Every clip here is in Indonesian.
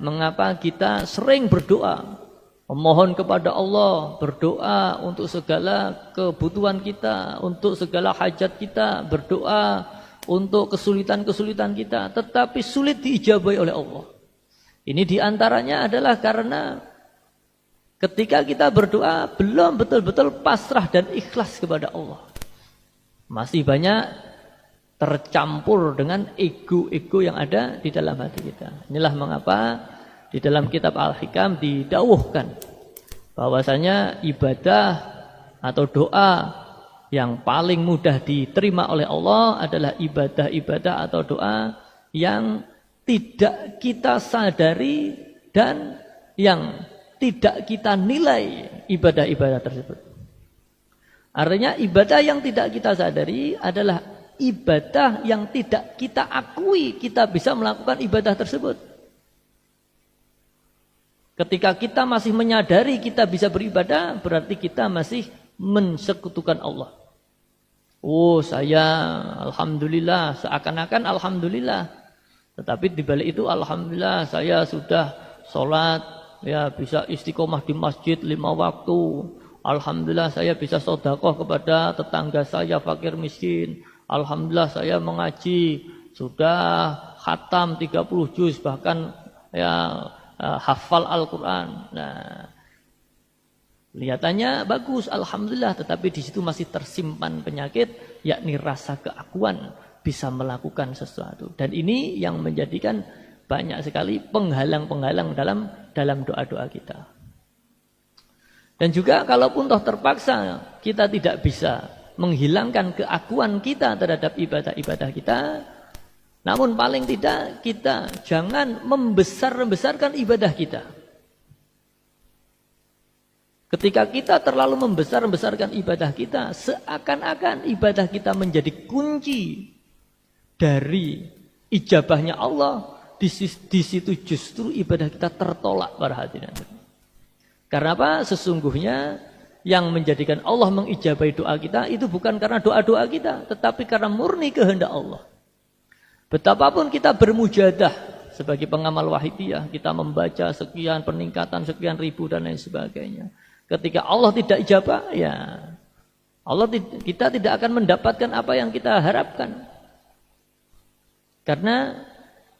mengapa kita sering berdoa, memohon kepada Allah, berdoa untuk segala kebutuhan kita, untuk segala hajat kita, berdoa untuk kesulitan-kesulitan kita, tetapi sulit diijabahi oleh Allah. Ini diantaranya adalah karena ketika kita berdoa belum betul-betul pasrah dan ikhlas kepada Allah. Masih banyak tercampur dengan ego-ego yang ada di dalam hati kita. Inilah mengapa di dalam kitab Al-Hikam didawuhkan bahwasanya ibadah atau doa yang paling mudah diterima oleh Allah adalah ibadah-ibadah atau doa yang tidak kita sadari dan yang tidak kita nilai ibadah-ibadah tersebut. Artinya ibadah yang tidak kita sadari adalah ibadah yang tidak kita akui kita bisa melakukan ibadah tersebut. Ketika kita masih menyadari kita bisa beribadah, berarti kita masih mensekutukan Allah. Oh, saya alhamdulillah, seakan-akan alhamdulillah. Tetapi di balik itu alhamdulillah saya sudah sholat, ya bisa istiqomah di masjid 5 waktu. Alhamdulillah saya bisa sedekah kepada tetangga saya fakir miskin. Alhamdulillah saya mengaji, sudah khatam 30 juz, bahkan ya hafal Al-Quran. Nah, kelihatannya bagus, alhamdulillah, tetapi di situ masih tersimpan penyakit, yakni rasa keakuan bisa melakukan sesuatu. Dan ini yang menjadikan banyak sekali penghalang-penghalang dalam doa-doa kita. Dan juga kalaupun toh terpaksa kita tidak bisa menghilangkan keakuan kita terhadap ibadah-ibadah kita, namun paling tidak kita jangan membesar-besarkan ibadah kita. Ketika kita terlalu membesar-besarkan ibadah kita, seakan-akan ibadah kita menjadi kunci dari ijabahnya Allah. Di situ justru ibadah kita tertolak para hadirin. Karena apa? Sesungguhnya yang menjadikan Allah mengijabahi doa kita itu bukan karena doa-doa kita, tetapi karena murni kehendak Allah. Betapapun kita bermujadah sebagai pengamal wahidiyah, kita membaca sekian peningkatan, sekian ribu dan lain sebagainya. Ketika Allah tidak ijabah, ya kita tidak akan mendapatkan apa yang kita harapkan. Karena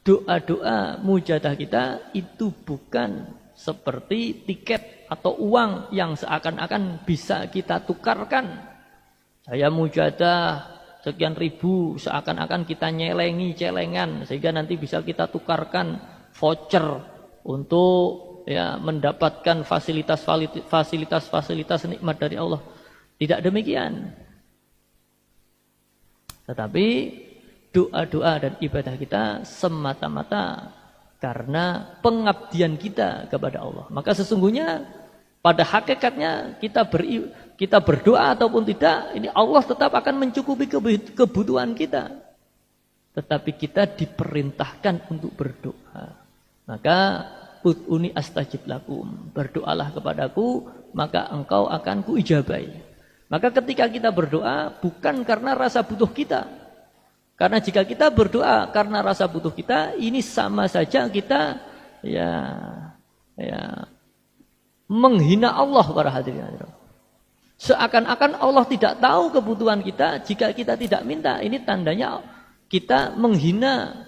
doa-doa mujadah kita itu bukan seperti tiket atau uang yang seakan-akan bisa kita tukarkan. Saya mujadah sekian ribu, seakan-akan kita nyelengi celengan sehingga nanti bisa kita tukarkan voucher untuk ya mendapatkan fasilitas nikmat dari Allah. Tidak demikian. Tetapi doa-doa dan ibadah kita semata-mata karena pengabdian kita kepada Allah. Maka sesungguhnya pada hakikatnya kita berdoa ataupun tidak, ini Allah tetap akan mencukupi kebutuhan kita. Tetapi kita diperintahkan untuk berdoa. Maka ud'uni astajib lakum, berdoalah kepadaku maka engkau akan kuijabahi. Maka ketika kita berdoa bukan karena rasa butuh kita. Karena jika kita berdoa karena rasa butuh kita, ini sama saja kita ya menghina Allah para hadirin. Seakan-akan Allah tidak tahu kebutuhan kita jika kita tidak minta. Ini tandanya kita menghina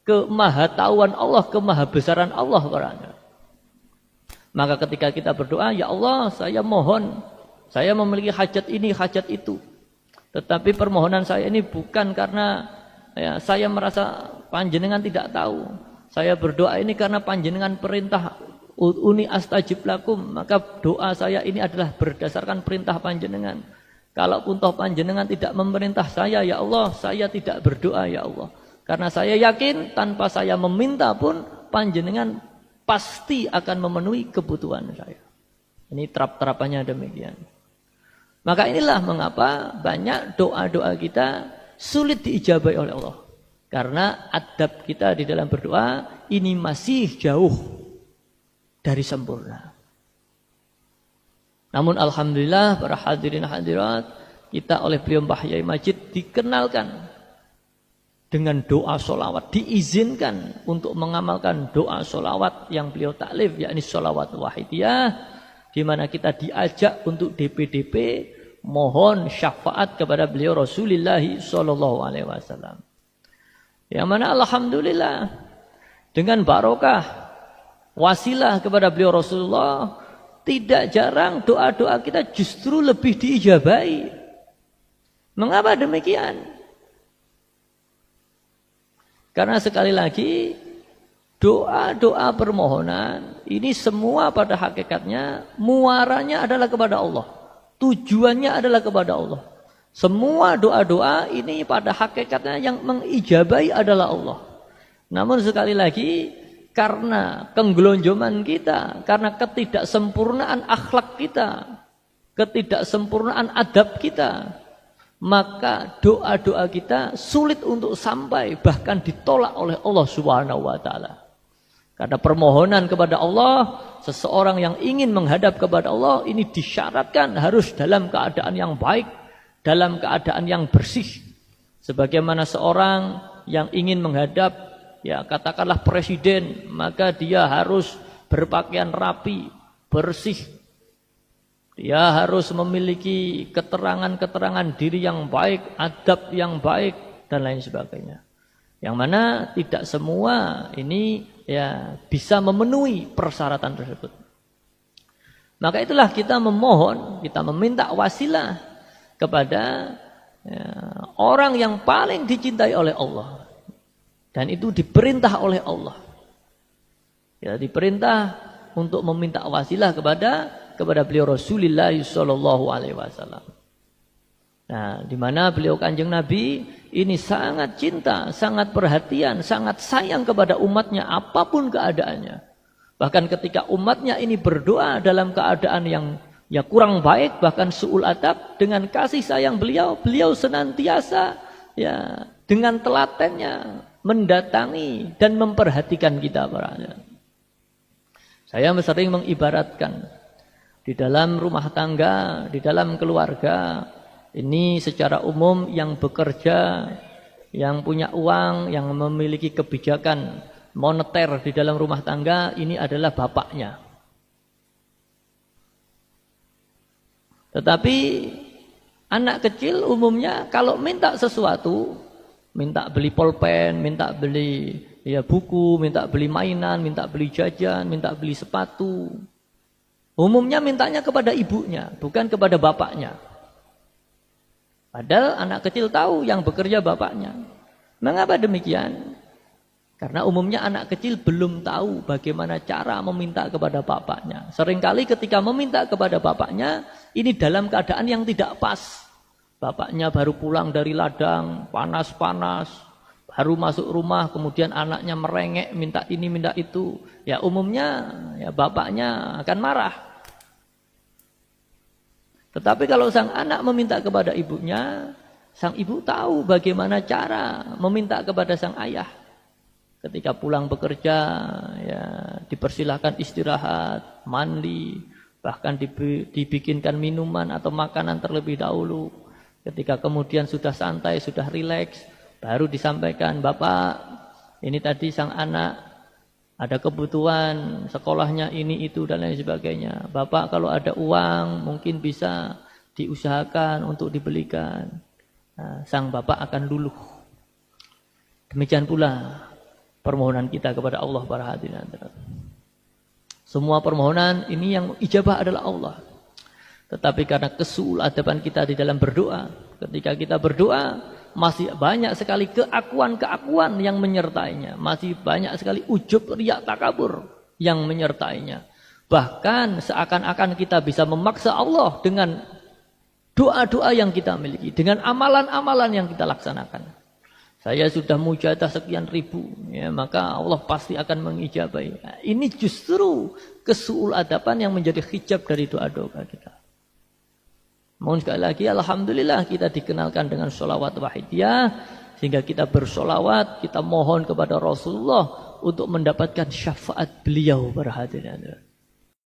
kemahatauan Allah, kemahabesaran Allah para hadirin. Maka ketika kita berdoa, ya Allah, saya mohon, saya memiliki hajat ini, hajat itu. Tetapi permohonan saya ini bukan karena ya, saya merasa panjenengan tidak tahu. Saya berdoa ini karena panjenengan perintah ud'uni astajib lakum. Maka doa saya ini adalah berdasarkan perintah panjenengan. Kalaupun toh panjenengan tidak memerintah saya, ya Allah, saya tidak berdoa ya Allah. Karena saya yakin tanpa saya meminta pun panjenengan pasti akan memenuhi kebutuhan saya. Ini terap-terapannya demikian. Maka inilah mengapa banyak doa-doa kita sulit diijabahi oleh Allah. Karena adab kita di dalam berdoa ini masih jauh dari sempurna. Namun alhamdulillah para hadirin hadirat, kita oleh beliau Mbah Yai Majid dikenalkan dengan doa sholawat, diizinkan untuk mengamalkan doa sholawat yang beliau taklif, yakni sholawat wahidiyah, di mana kita diajak untuk DP-DP mohon syafaat kepada beliau Rasulullah sallallahu alaihi wasallam. Yang mana alhamdulillah dengan barokah wasilah kepada beliau Rasulullah, tidak jarang doa-doa kita justru lebih diijabahi. Mengapa demikian? Karena sekali lagi doa-doa permohonan ini semua pada hakikatnya muaranya adalah kepada Allah. Tujuannya adalah kepada Allah. Semua doa-doa ini pada hakikatnya yang mengijabahi adalah Allah. Namun sekali lagi karena kenggelonjoman kita, karena ketidaksempurnaan akhlak kita, ketidaksempurnaan adab kita, maka doa-doa kita sulit untuk sampai, bahkan ditolak oleh Allah Subhanahu wa taala. Karena permohonan kepada Allah, seseorang yang ingin menghadap kepada Allah ini disyaratkan harus dalam keadaan yang baik, dalam keadaan yang bersih. Sebagaimana seorang yang ingin menghadap, ya katakanlah presiden, maka dia harus berpakaian rapi, bersih. Dia harus memiliki keterangan-keterangan diri yang baik, adab yang baik, dan lain sebagainya. Yang mana tidak semua ini ya bisa memenuhi persyaratan tersebut. Maka itulah kita memohon, kita meminta wasilah kepada ya, orang yang paling dicintai oleh Allah. Dan itu diperintah oleh Allah. Ya, diperintah untuk meminta wasilah kepada beliau Rasulullah sallallahu alaihi wasallam. Nah, di mana beliau Kanjeng Nabi ini sangat cinta, sangat perhatian, sangat sayang kepada umatnya apapun keadaannya. Bahkan ketika umatnya ini berdoa dalam keadaan yang ya kurang baik, bahkan su'ul adab, dengan kasih sayang beliau senantiasa ya dengan telatennya mendatangi dan memperhatikan kita para. Saya sering mengibaratkan di dalam rumah tangga, di dalam keluarga, ini secara umum yang bekerja, yang punya uang, yang memiliki kebijakan moneter di dalam rumah tangga, ini adalah bapaknya. Tetapi anak kecil umumnya kalau minta sesuatu, minta beli pulpen, minta beli ya buku, minta beli mainan, minta beli jajan, minta beli sepatu, umumnya mintanya kepada ibunya, bukan kepada bapaknya. Padahal anak kecil tahu yang bekerja bapaknya. Mengapa demikian? Karena umumnya anak kecil belum tahu bagaimana cara meminta kepada bapaknya. Seringkali ketika meminta kepada bapaknya, ini dalam keadaan yang tidak pas. Bapaknya baru pulang dari ladang, panas-panas, baru masuk rumah, kemudian anaknya merengek, minta ini, minta itu. Ya umumnya ya bapaknya akan marah. Tetapi kalau sang anak meminta kepada ibunya, sang ibu tahu bagaimana cara meminta kepada sang ayah. Ketika pulang bekerja, ya dipersilahkan istirahat, mandi, bahkan dibikinkan minuman atau makanan terlebih dahulu. Ketika kemudian sudah santai, sudah rileks, baru disampaikan, Bapak, ini tadi sang anak ada kebutuhan, sekolahnya ini, itu, dan lain sebagainya. Bapak kalau ada uang, mungkin bisa diusahakan untuk dibelikan. Nah, sang bapak akan luluh. Demikian pula permohonan kita kepada Allah para hadirin. Semua permohonan ini yang ijabah adalah Allah. Tetapi karena kesuul adaban kita di dalam berdoa, ketika kita berdoa, masih banyak sekali keakuan-keakuan yang menyertainya. Masih banyak sekali ujub, riya, takabur yang menyertainya. Bahkan seakan-akan kita bisa memaksa Allah dengan doa-doa yang kita miliki, dengan amalan-amalan yang kita laksanakan. Saya sudah mujahadah sekian ribu, ya, maka Allah pasti akan mengijabahi. Nah, ini justru kesuul adaban yang menjadi hijab dari doa-doa kita. Mohon sekali lagi, alhamdulillah kita dikenalkan dengan sholawat wahidiyah, sehingga kita bersolawat, kita mohon kepada Rasulullah untuk mendapatkan syafaat beliau para hadirin.